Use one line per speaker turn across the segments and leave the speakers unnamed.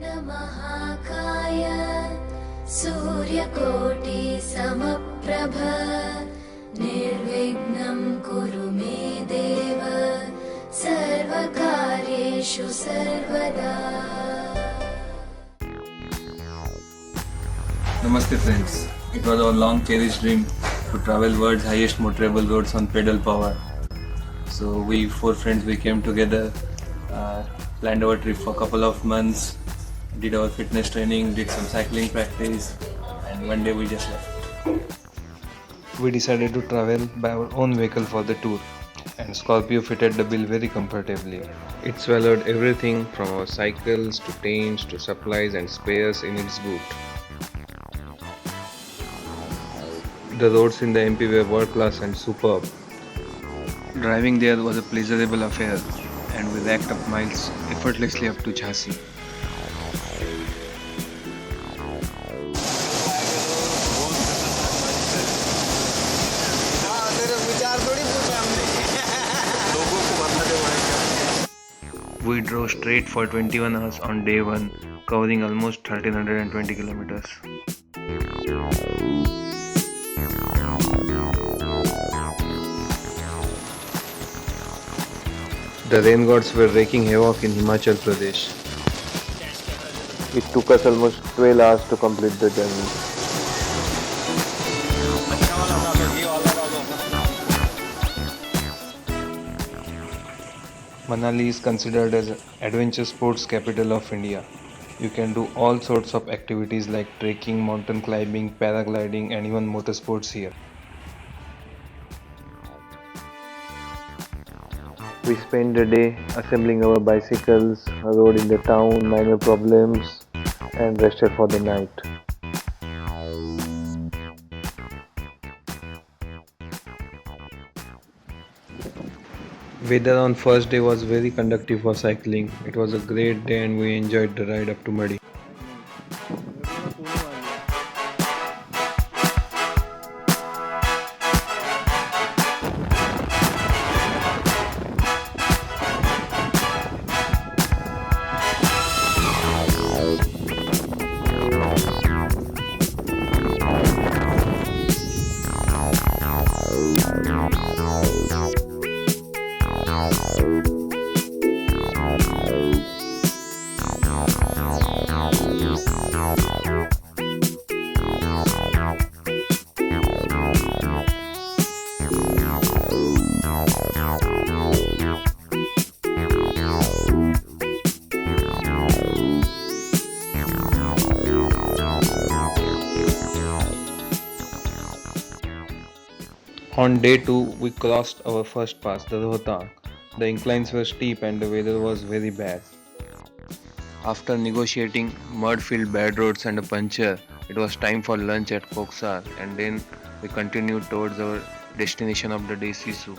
महाकाय सूर्यकोटि समप्रभ निर्विघ्नं कुरु मे देव सर्वकार्येषु सर्वदा.
Namaste friends. It was our long cherished dream to travel world's highest motorable roads on pedal power. So we four friends, we came together, planned our trip for a couple of months, did our fitness training, did some cycling practice, and one day we just left. We decided to travel by our own vehicle for the tour, and Scorpio fitted the bill very comfortably. It swallowed everything from our cycles to tents to supplies and spares in its boot. The roads in the MP were world class and superb. Driving there was a pleasurable affair, and we racked up miles effortlessly up to Jhansi. We drove straight for 21 hours on day 1, covering almost 1320 kilometers. The rain gods were wreaking havoc in Himachal Pradesh. It took us almost 12 hours to complete the journey. Manali is considered as adventure sports capital of India. You can do all sorts of activities like trekking, mountain climbing, paragliding, and even motorsports here. We spent the day assembling our bicycles, rode in the town, minor problems, and rested for the night. Weather on first day was very conducive for cycling. It was a great day and we enjoyed the ride up to Madi. On day 2, we crossed our first pass, the Rohtang. The inclines were steep and the weather was very bad. After negotiating mud-filled bad roads and a puncture, it was time for lunch at Kaushal, and then we continued towards our destination of the day, Sisu.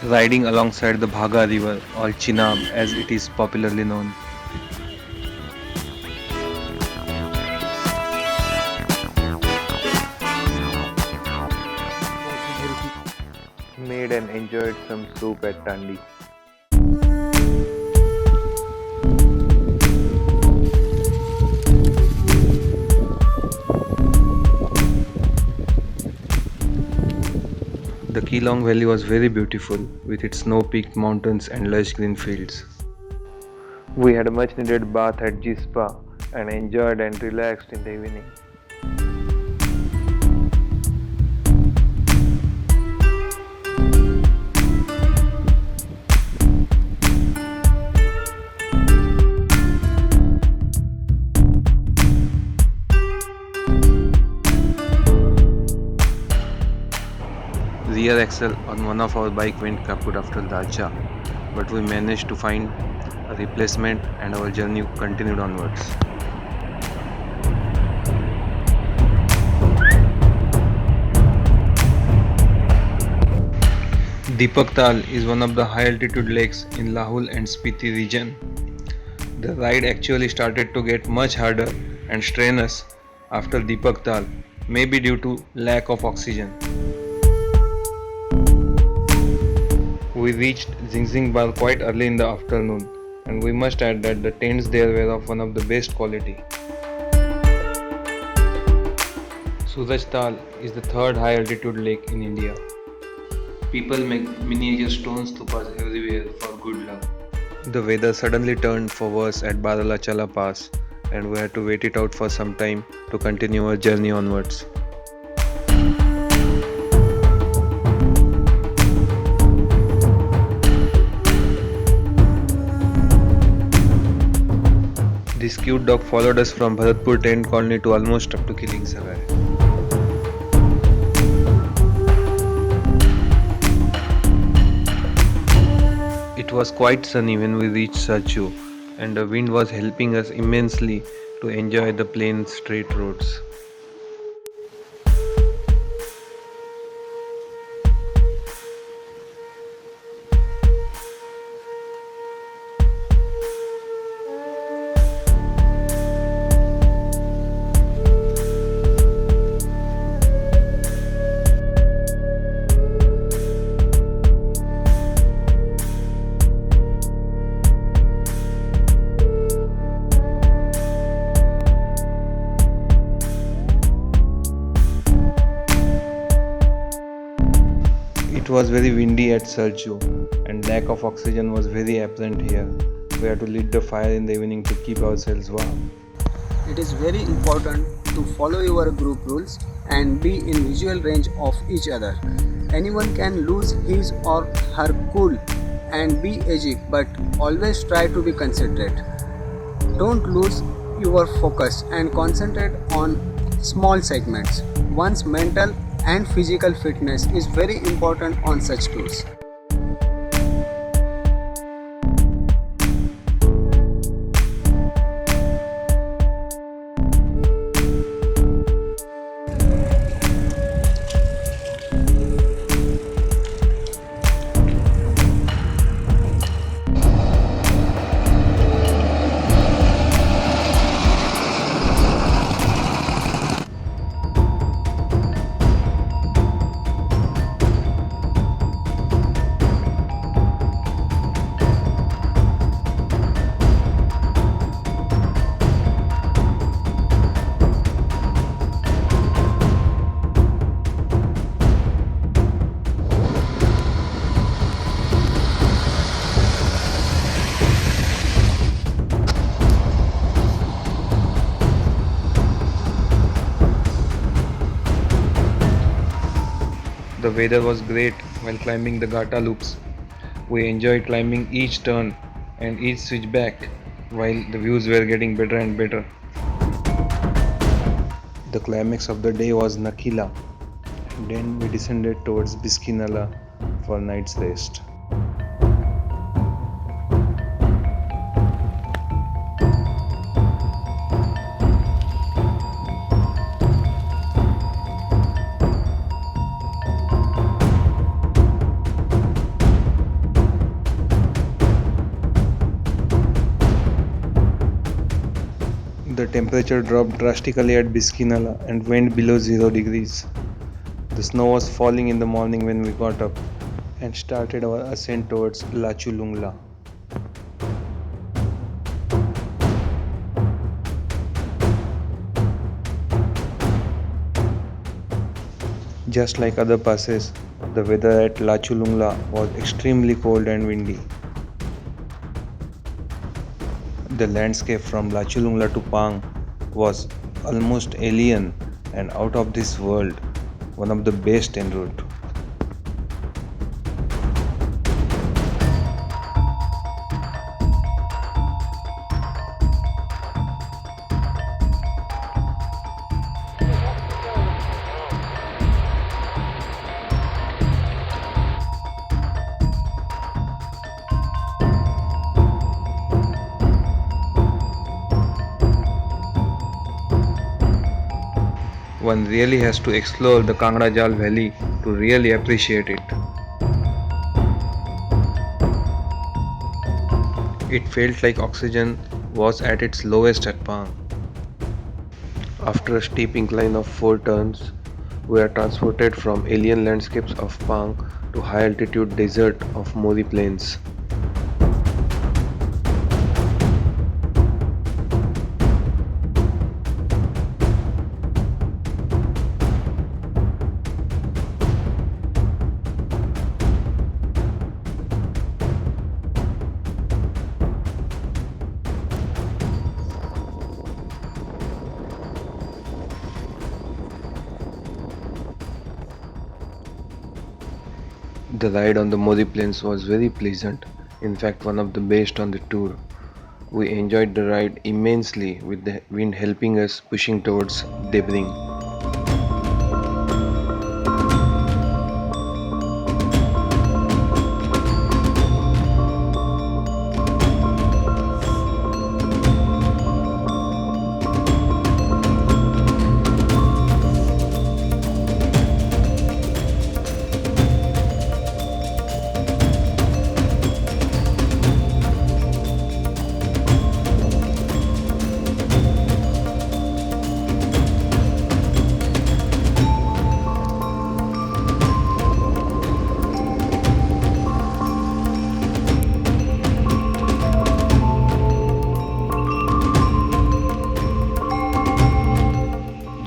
Riding alongside the Bhaga river, or Chenab as it is popularly known. Made and enjoyed some soup at Tandi. The Keelong Valley was very beautiful with its snow-peaked mountains and lush green fields. We had a much-needed bath at G-Spa and enjoyed and relaxed in the evening. Rear axle on one of our bike went kaput after Dacha, but we managed to find a replacement and our journey continued onwards. Deepak Tal is one of the high altitude lakes in Lahul and Spiti region. The ride actually started to get much harder and strenuous after Deepak Tal, maybe due to lack of oxygen. We reached Bar quite early in the afternoon, and we must add that the tents there were of one of the best quality. Suraj Tal is the third high altitude lake in India. People make miniature stones to pass everywhere for good luck. The weather suddenly turned for worse at Ladakh La Pass, and we had to wait it out for some time to continue our journey onwards. This cute dog followed us from Bharatpur tent colony to almost up to Killing Sagai. It was quite sunny when we reached Sarchu, and the wind was helping us immensely to enjoy the plain straight roads. It was very windy at Sarchu, and lack of oxygen was very apparent here. We had to lit the fire in the evening to keep ourselves warm.
It is very important to follow your group rules and be in visual range of each other. Anyone can lose his or her cool and be edgy, but always try to be considerate. Don't lose your focus and concentrate on small segments. One's mental and physical fitness is very important on such tours.
The weather was great while climbing the Gata loops. We enjoyed climbing each turn and each switchback while the views were getting better and better. The climax of the day was Nakila, and then we descended towards Biskinala for night's rest. The temperature dropped drastically at Biskinala and went below 0 degrees. The snow was falling in the morning when we got up and started our ascent towards Lachulungla. Just like other passes, the weather at Lachulungla was extremely cold and windy. The landscape from Lachulungla to Pang was almost alien and out of this world, one of the best en route. One really has to explore the Kangra Jal Valley to really appreciate it. It felt like oxygen was at its lowest at Pang. After a steep incline of 4 turns, we are transported from alien landscapes of Pang to high altitude desert of Mori Plains. The ride on the Modi Plains was very pleasant, in fact, one of the best on the tour. We enjoyed the ride immensely with the wind helping us pushing towards Debring.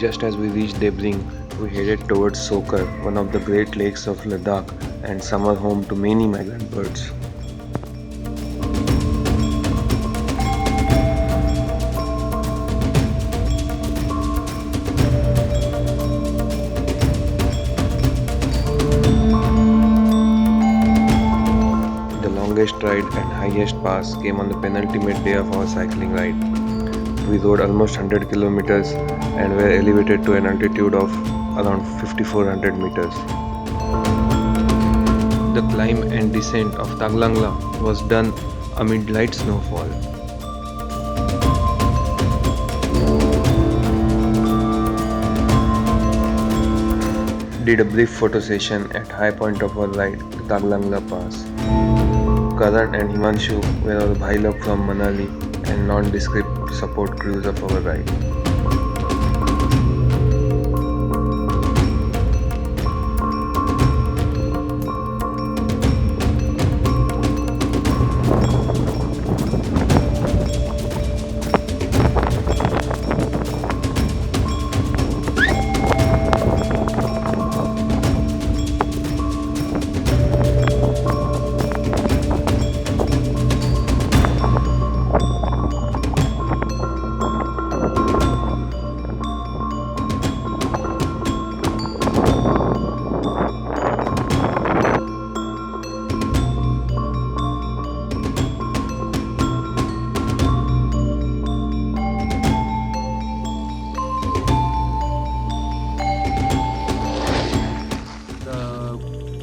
Just as we reached Debring, we headed towards Sokar, one of the great lakes of Ladakh and summer home to many migrant birds. The longest ride and highest pass came on the penultimate day of our cycling ride. We rode almost 100 kilometers and were elevated to an altitude of around 5400 meters. The climb and descent of Taglang La was done amid light snowfall. Did a brief photo session at high point of our ride, the Taglang La Pass. Karan and Himanshu were our bhai log from Manali and nondescript support crews of our ride.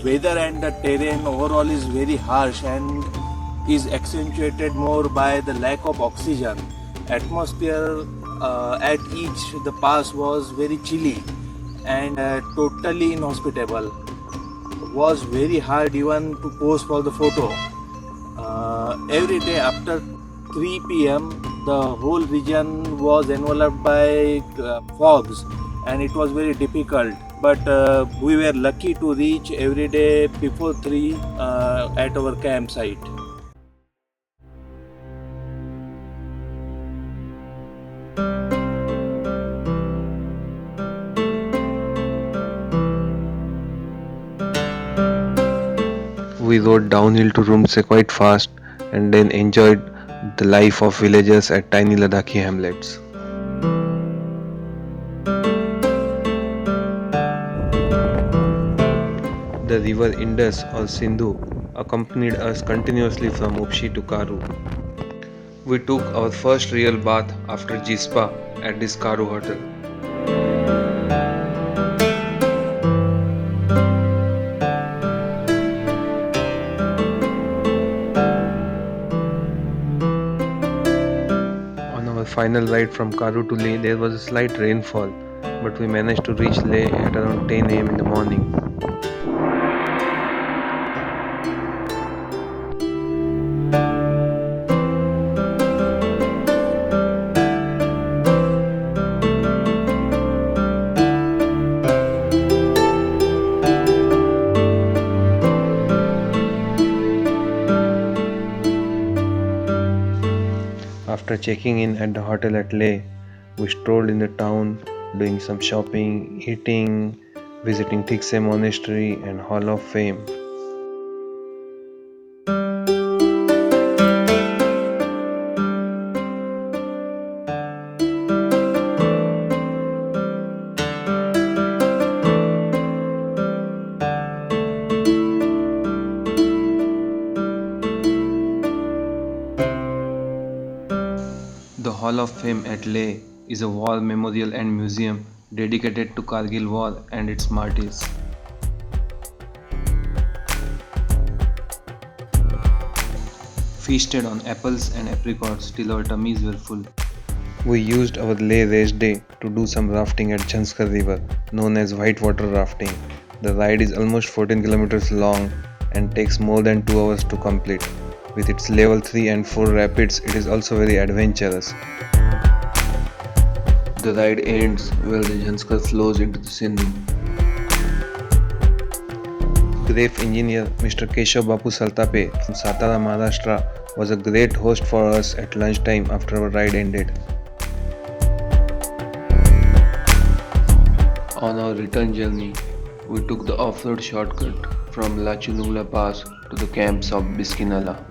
Weather and the terrain overall is very harsh and is accentuated more by the lack of oxygen. Atmosphere at each the pass was very chilly and totally inhospitable. Was very hard even to pose for the photo. Every day after 3 p.m. the whole region was enveloped by fogs and it was very difficult. But we were lucky to reach every day before 3 at our campsite.
We rode downhill to Rumse quite fast and then enjoyed the life of villagers at tiny Ladakhi hamlets. The river Indus or Sindhu accompanied us continuously from Upshi to Karu. We took our first real bath after Jispa at this Karu hotel. On our final ride from Karu to Leh, there was a slight rainfall, but we managed to reach Leh at around 10 am in the morning. After checking in at the hotel at Leh, we strolled in the town, doing some shopping, eating, visiting Tikse Monastery and Hall of Fame. The Hall of Fame at Leh is a war memorial and museum dedicated to Kargil War and its martyrs. Feasted on apples and apricots till our tummies were full. We used our Leh race day to do some rafting at Jhanskar River, known as whitewater rafting. The ride is almost 14 kilometers long and takes more than 2 hours to complete. With its level 3 and 4 rapids, it is also very adventurous. The ride ends where the Jhanskar flows into the Sindhu. Grave engineer Mr. Keshav Bapu Saltape from Satara, Maharashtra was a great host for us at lunchtime after our ride ended. On our return journey, we took the off-road shortcut from Ladakh La Pass to the camps of Biskinala.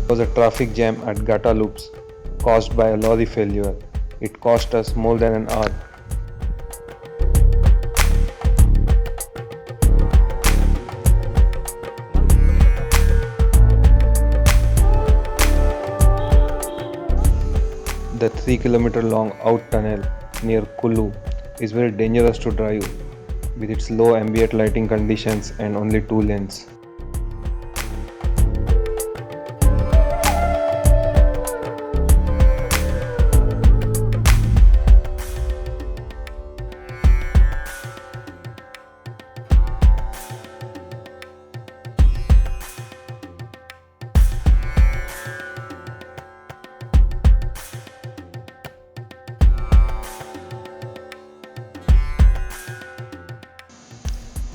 There was a traffic jam at Gata loops caused by a lorry failure. It cost us more than an hour. The 3-kilometer long out tunnel near Kullu is very dangerous to drive with its low ambient lighting conditions and only 2 lanes.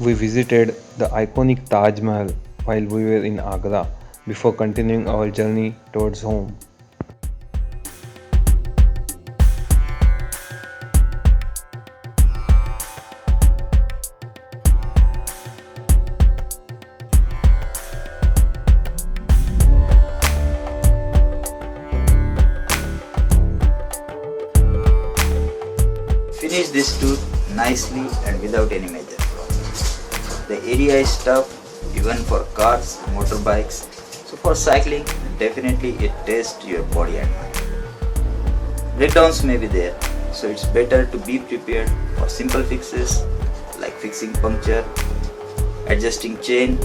We visited the iconic Taj Mahal while we were in Agra before continuing our journey towards home.
Finish this tour nicely and without any major problems. The area is tough even for cars, motorbikes. So for cycling, definitely it tests your body and mind. Breakdowns may be there, so it's better to be prepared for simple fixes like fixing puncture, adjusting chain,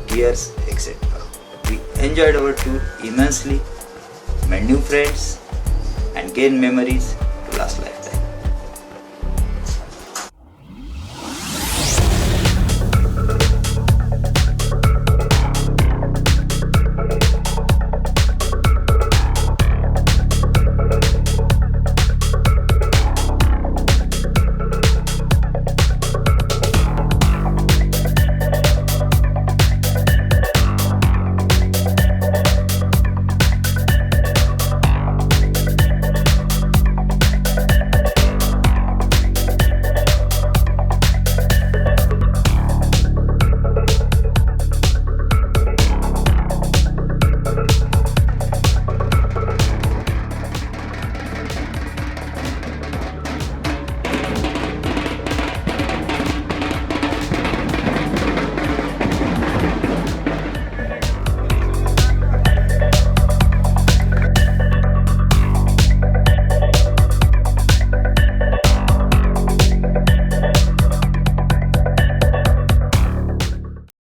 gears, etc. We enjoyed our tour immensely, made new friends and gained memories to last life.